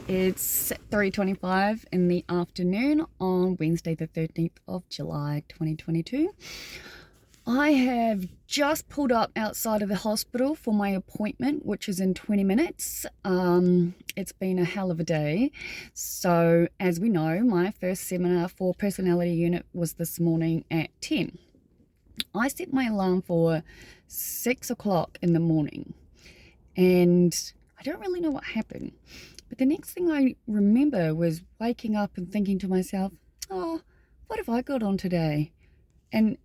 It's 3:25 in the afternoon on Wednesday the 13th of July 2022. I have just pulled up outside of the hospital for my appointment, which is in 20 minutes. It's been a hell of a day. So as we know, my first seminar for personality unit was this morning at 10. I set my alarm for 6 o'clock in the morning, and I don't really know what happened. But the next thing I remember was waking up and thinking to myself, oh, what have I got on today? And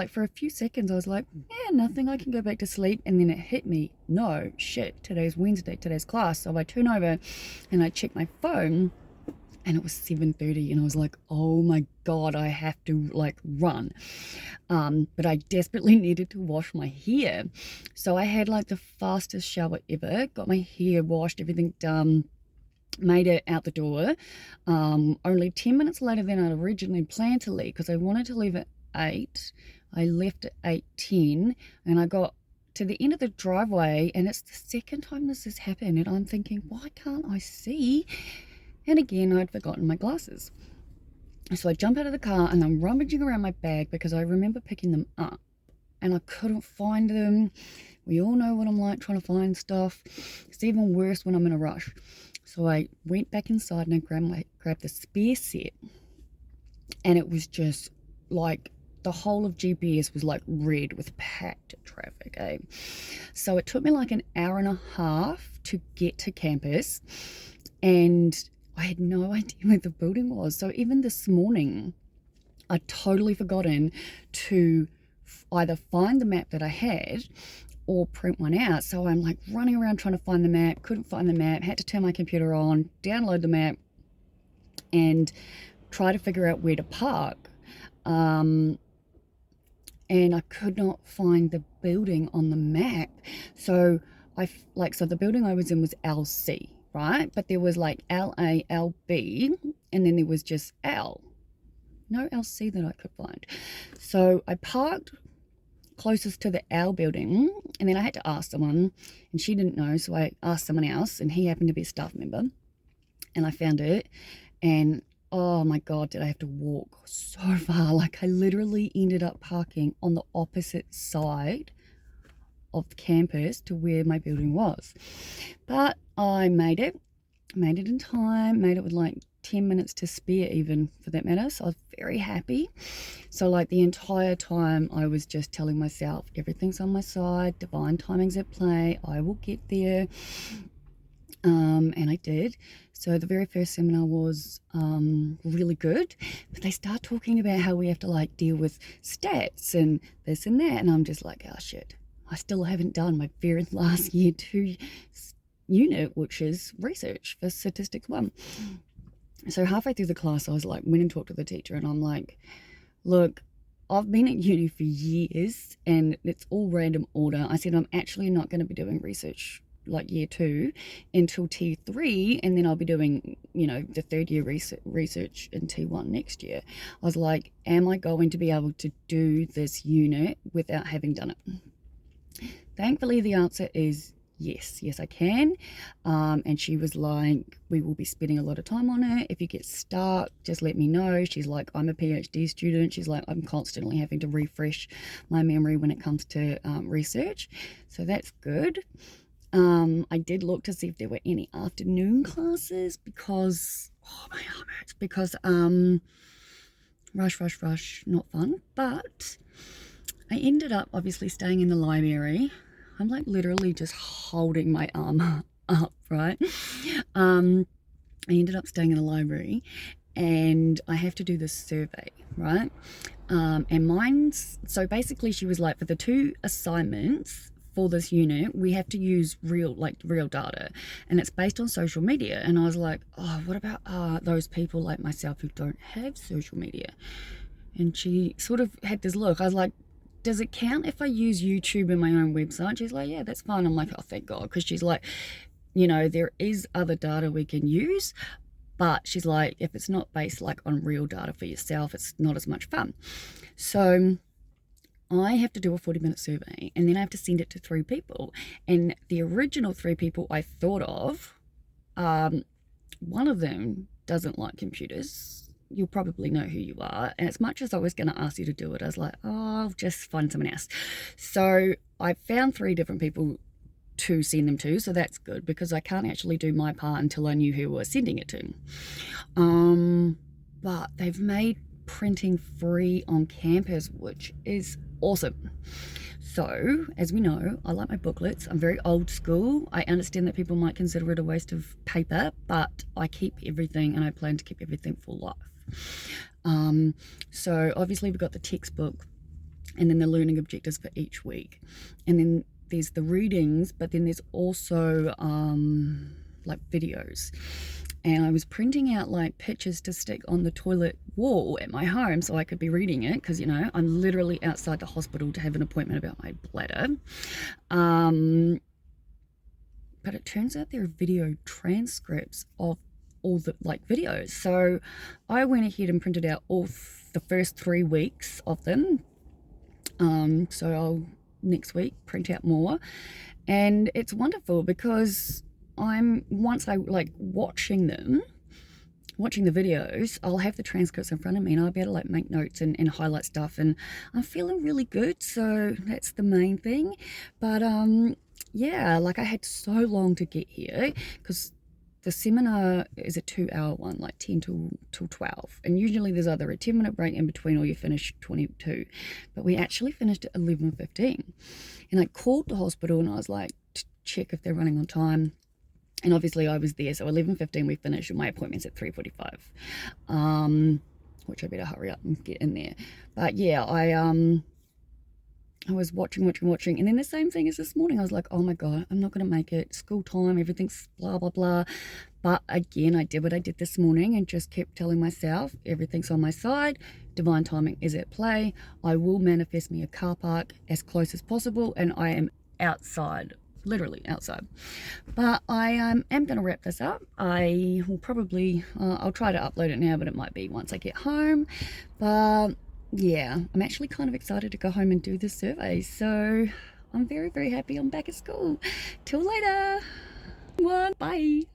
for a few seconds, I was like, yeah, nothing, I can go back to sleep. And then it hit me, no, shit, today's Wednesday, today's class. So I turn over and I check my phone, and it was 7:30, and I was like, oh my God, I have to run. But I desperately needed to wash my hair. So I had the fastest shower ever, got my hair washed, everything done, made it out the door. Only 10 minutes later than I'd originally planned to leave, because I wanted to leave at 8. I left at 8:10, and I got to the end of the driveway, and it's the second time this has happened, and I'm thinking, why can't I see? And again, I'd forgotten my glasses. So I jump out of the car and I'm rummaging around my bag because I remember picking them up and I couldn't find them. We all know what I'm like trying to find stuff. It's even worse when I'm in a rush. So I went back inside and I grabbed the spare set, and it was just the whole of GPS was red with packed traffic, eh? So it took me an hour and a half to get to campus, and I had no idea where the building was. So even this morning, I'd totally forgotten to either find the map that I had or print one out. So I'm running around trying to find the map, couldn't find the map, had to turn my computer on, download the map, and try to figure out where to park. And I could not find the building on the map. So so the building I was in was LC, right? But there was LA, LB, and then there was just L. No LC that I could find. So I parked closest to the L building, and then I had to ask someone, and she didn't know, so I asked someone else, and he happened to be a staff member, and I found it, and oh my God, did I have to walk so far. I literally ended up parking on the opposite side of the campus to where my building was. But I made it in time, made it with 10 minutes to spare even, for that matter. So I was very happy. So the entire time I was just telling myself, everything's on my side, divine timing's at play, I will get there. And I did. So the very first seminar was really good, but they start talking about how we have to deal with stats and this and that, and I'm just like, oh shit, I still haven't done my very last year 2 unit, which is research for statistics 1. So halfway through the class, I was went and talked to the teacher, and I'm like, look, I've been at uni for years and it's all random order. I said, I'm actually not going to be doing research year 2 until T3, and then I'll be doing the third year research in T1 next year. I was like, am I going to be able to do this unit without having done it? Thankfully the answer is yes I can. And she was like, we will be spending a lot of time on it. If you get stuck, just let me know. She's like, I'm a PhD student. She's like, I'm constantly having to refresh my memory when it comes to research, so that's good. I did look to see if there were any afternoon classes because, oh, my arm hurts, because rush, not fun. But I ended up obviously staying in the library. I'm literally just holding my arm up, right? I ended up staying in the library, and I have to do this survey, right? And mine's, so basically she was like, for the 2 assignments for this unit, we have to use real data, and it's based on social media. And I was like, oh, what about those people like myself who don't have social media? And she sort of had this look. I was like, does it count if I use YouTube and my own website? She's like, yeah, that's fine. I'm like, oh, thank God, because she's like, there is other data we can use, but she's like, if it's not based on real data for yourself, it's not as much fun. So I have to do a 40-minute survey, and then I have to send it to 3 people. And the original 3 people I thought of one of them doesn't like computers. You'll probably know who you are. And as much as I was going to ask you to do it, I was like, oh, I'll just find someone else. So I found 3 different people to send them to. So that's good, because I can't actually do my part until I knew who I was sending it to. But they've made printing free on campus, which is awesome. So, as we know, I like my booklets. I'm very old school. I understand that people might consider it a waste of paper, but I keep everything, and I plan to keep everything for life. So obviously we've got the textbook, and then the learning objectives for each week. And then there's the readings, but then there's also like videos. And I was printing out like pictures to stick on the toilet wall at my home so I could be reading it, because, you know, I'm literally outside the hospital to have an appointment about my bladder. But it turns out there are video transcripts of all the like videos. So I went ahead and printed out all the first 3 weeks of them. So I'll next week print out more. And it's wonderful because once I like watching the videos, I'll have the transcripts in front of me, and I'll be able to like make notes and highlight stuff, and I'm feeling really good. So that's the main thing. But yeah, like I had so long to get here, because the seminar is a 2-hour one, like 10 till 12. And usually there's either a 10-minute break in between, or you finish 22. But we actually finished at 11:15. And I called the hospital and I was like, to check if they're running on time. And obviously I was there. So 11:15 we finished, and my appointment's at 3:45. Which I better hurry up and get in there. But yeah, I was watching, and then the same thing as this morning. I was like, oh my God, I'm not going to make it. School time, everything's blah, blah, blah. But again, I did what I did this morning and just kept telling myself, everything's on my side. Divine timing is at play. I will manifest me a car park as close as possible, and I am outside, literally outside. But I am going to wrap this up. I will probably, I'll try to upload it now, but it might be once I get home. But yeah, I'm actually kind of excited to go home and do this survey. So I'm very, very happy I'm back at school. Till later. Bye.